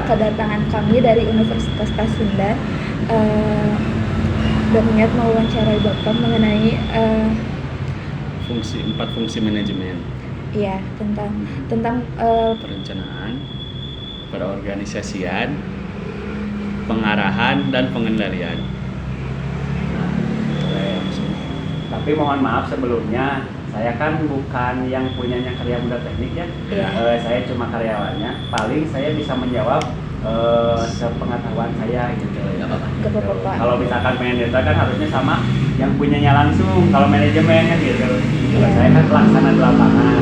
kedatangan kami dari Universitas Pasundan berniat mewawancarai Bapak mengenai empat fungsi manajemen. ya tentang Perencanaan, perorganisasian, pengarahan, dan pengendalian. Nah, tapi mohon maaf sebelumnya, saya kan bukan yang punyanya Karya Muda Teknik ya. Iya. Saya cuma karyawannya. Paling saya bisa menjawab sepengetahuan saya gitu. Gak apa-apa, Pak. Kalau misalkan manajer kan harusnya sama yang punyanya langsung. Kalau manajemennya gitu. Kalau saya kan pelaksana di lapangan.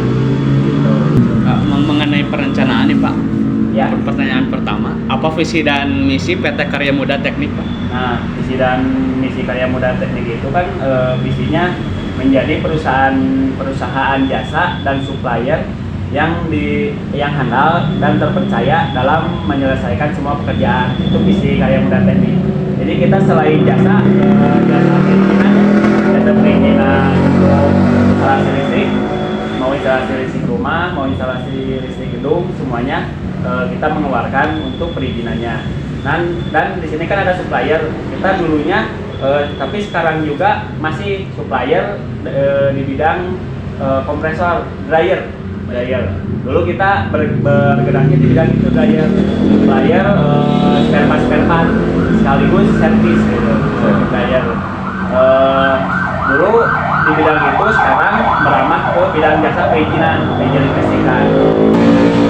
Gitu. Mengenai perencanaan nih Pak. Ya. Pertanyaan pertama, apa visi dan misi PT Karya Muda Teknik Pak? Nah, visi dan misi Karya Muda Teknik itu kan visinya menjadi perusahaan jasa dan supplier yang handal dan terpercaya dalam menyelesaikan semua pekerjaan. Itu visi Karya Muda Teknik. Jadi kita selain jasa perizinan, jasa perizinan untuk instalasi listrik, mau instalasi listrik rumah, mau instalasi listrik gedung, semuanya kita mengeluarkan untuk perizinannya. Dan di sini kan ada supplier. Kita dulunya tapi sekarang juga masih supplier di bidang kompresor dryer. Dulu kita bergeraknya di bidang itu dryer, supplier spare part sekaligus servis gitu. Dryer. Dulu di bidang itu, sekarang merambah ke bidang jasa perizinan listrikan.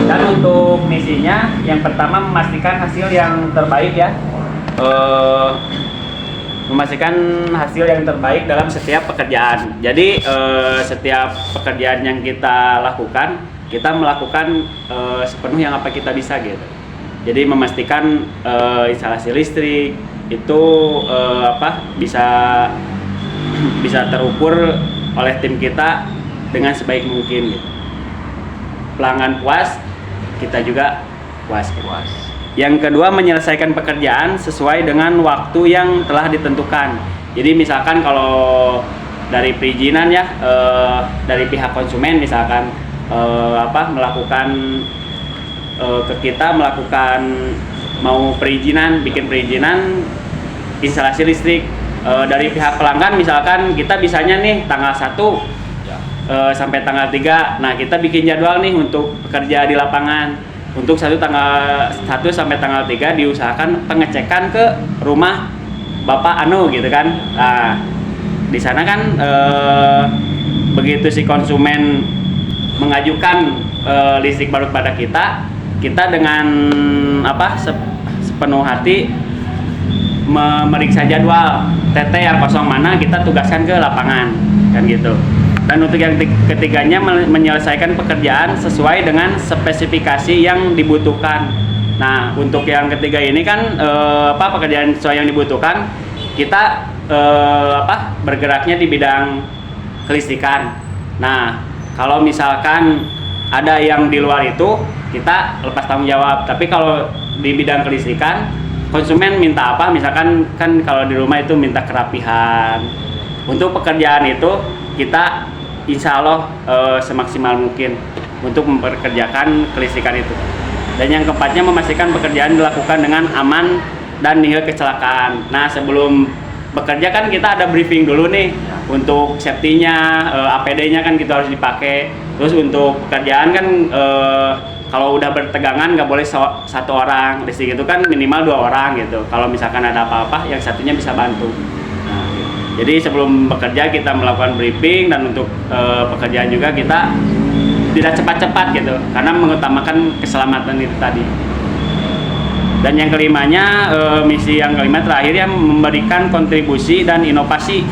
Dan untuk misinya, yang pertama memastikan hasil yang terbaik ya. Memastikan hasil yang terbaik dalam setiap pekerjaan. Jadi setiap pekerjaan yang kita lakukan, kita melakukan sepenuh yang apa kita bisa gitu. Jadi memastikan instalasi listrik itu bisa terukur oleh tim kita dengan sebaik mungkin gitu. Pelanggan puas, kita juga puas. Yang kedua, menyelesaikan pekerjaan sesuai dengan waktu yang telah ditentukan. Jadi misalkan kalau dari perizinan ya, dari pihak konsumen misalkan melakukan mau perizinan, bikin perizinan instalasi listrik. Dari pihak pelanggan misalkan kita bisanya nih tanggal 1 sampai tanggal 3. Nah, kita bikin jadwal nih untuk pekerja di lapangan. Untuk tanggal 1 sampai tanggal 3 diusahakan pengecekan ke rumah Bapak Anu gitu kan. Nah, di sana kan begitu si konsumen mengajukan listrik baru pada kita dengan sepenuh hati memeriksa jadwal TT yang kosong mana kita tugaskan ke lapangan kan gitu. Dan untuk yang ketiganya, menyelesaikan pekerjaan sesuai dengan spesifikasi yang dibutuhkan. Nah, untuk yang ketiga ini kan pekerjaan sesuai yang dibutuhkan, kita bergeraknya di bidang kelistrikan. Nah, kalau misalkan ada yang di luar itu, kita lepas tanggung jawab. Tapi kalau di bidang kelistrikan, konsumen minta apa, misalkan kan kalau di rumah itu minta kerapihan. Untuk pekerjaan itu kita insya Allah semaksimal mungkin untuk memperkerjakan kelistrikan itu. Dan yang keempatnya, memastikan pekerjaan dilakukan dengan aman dan nihil kecelakaan. Nah, sebelum bekerja kan kita ada briefing dulu nih untuk safety-nya, APD-nya kan kita harus dipakai. Terus untuk pekerjaan kan kalau udah bertegangan nggak boleh satu orang, listrik itu kan minimal 2 orang gitu. Kalau misalkan ada apa-apa, yang satunya bisa bantu. Nah, gitu. Jadi sebelum bekerja kita melakukan briefing, dan untuk pekerjaan juga kita tidak cepat-cepat gitu, karena mengutamakan keselamatan itu tadi. Dan yang kelimanya, misi yang kelima terakhir, yang memberikan kontribusi dan inovasi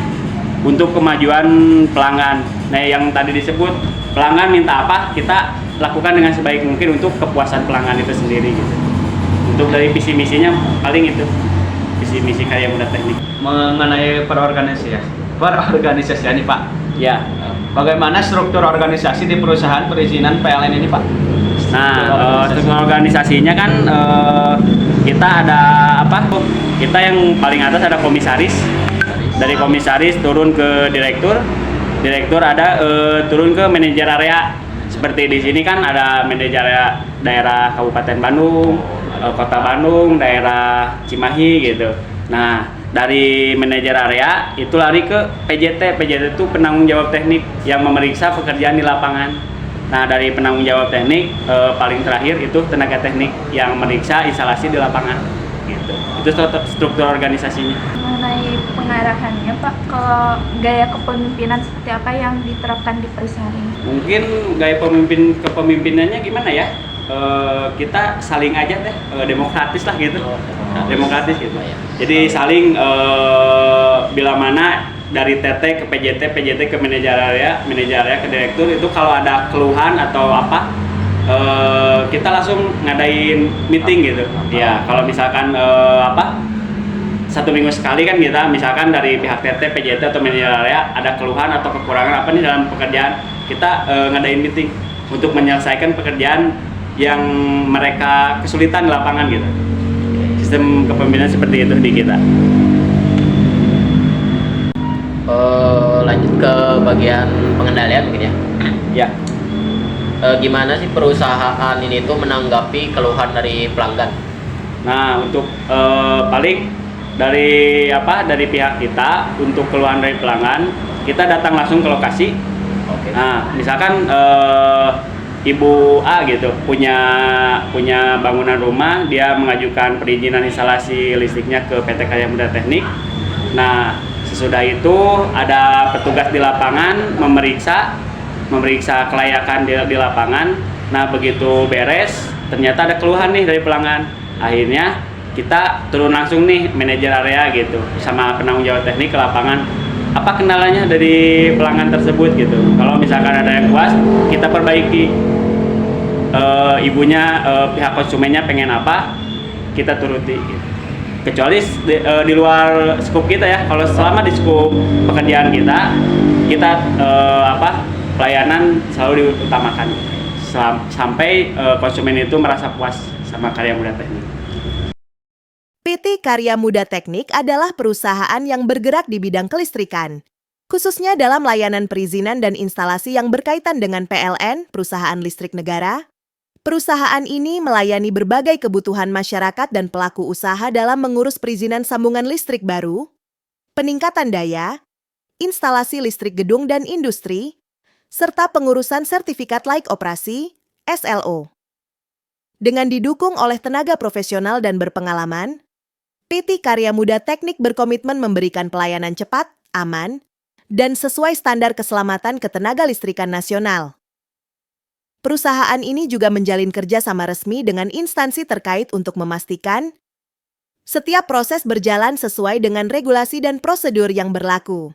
untuk kemajuan pelanggan. Nah, yang tadi disebut pelanggan minta apa, kita lakukan dengan sebaik mungkin untuk kepuasan pelanggan itu sendiri gitu. Untuk dari visi misinya paling itu visi misi Karya Muda Teknik. Mengenai perorganisasian nih Pak. Ya. Bagaimana struktur organisasi di perusahaan perizinan PLN ini Pak? Nah, struktur organisasinya kan kita ada kita yang paling atas ada komisaris. Dari komisaris turun ke direktur ada turun ke manajer area. Seperti di sini kan ada manajer area daerah Kabupaten Bandung, Kota Bandung, daerah Cimahi gitu. Nah, dari manajer area itu lari ke PJT. PJT itu penanggung jawab teknik yang memeriksa pekerjaan di lapangan. Nah, dari penanggung jawab teknik paling terakhir itu tenaga teknik yang meriksa instalasi di lapangan gitu. Itu struktur organisasinya. Mengenai pengarahannya Pak, kalau gaya kepemimpinan seperti apa yang diterapkan di perusahaan ini? Mungkin gaya kepemimpinannya gimana ya? Kita saling aja deh, demokratis lah gitu. Demokratis gitu. Jadi saling bila mana dari TT ke PJT, PJT ke manajer area ke direktur, itu kalau ada keluhan atau apa kita langsung ngadain meeting gitu. Ya, kalau misalkan satu minggu sekali kan kita misalkan dari pihak TT, PJT atau manajer area ada keluhan atau kekurangan apa nih dalam pekerjaan, kita ngadain meeting untuk menyelesaikan pekerjaan yang mereka kesulitan di lapangan gitu. Sistem kepemimpinan seperti itu di kita. Lanjut ke bagian pengendalian mungkin ya. Ya. Gimana sih perusahaan ini tuh menanggapi keluhan dari pelanggan? Nah, untuk paling dari pihak kita untuk keluhan dari pelanggan, kita datang langsung ke lokasi. Oke. Nah, misalkan Ibu A gitu punya bangunan rumah, dia mengajukan perizinan instalasi listriknya ke PT Karya Muda Teknik. Nah, sesudah itu ada petugas di lapangan memeriksa kelayakan di lapangan. Nah, begitu beres, ternyata ada keluhan nih dari pelanggan. Akhirnya kita turun langsung nih manajer area gitu sama penanggung jawab teknik ke lapangan. Apa kendalanya dari pelanggan tersebut gitu. Kalau misalkan ada yang puas, kita perbaiki. Ibunya pihak konsumennya pengen apa, kita turuti gitu. Kecuali di luar skup kita ya. Kalau selama di skup pekerjaan kita pelayanan selalu diutamakan sampai konsumen itu merasa puas sama Karya Muda Teknik. PT Karya Muda Teknik adalah perusahaan yang bergerak di bidang kelistrikan, khususnya dalam layanan perizinan dan instalasi yang berkaitan dengan PLN, perusahaan listrik negara. Perusahaan ini melayani berbagai kebutuhan masyarakat dan pelaku usaha dalam mengurus perizinan sambungan listrik baru, peningkatan daya, instalasi listrik gedung dan industri, serta pengurusan sertifikat layak operasi (SLO). Dengan didukung oleh tenaga profesional dan berpengalaman, PT Karya Muda Teknik berkomitmen memberikan pelayanan cepat, aman, dan sesuai standar keselamatan ketenaga listrikan nasional. Perusahaan ini juga menjalin kerjasama resmi dengan instansi terkait untuk memastikan setiap proses berjalan sesuai dengan regulasi dan prosedur yang berlaku.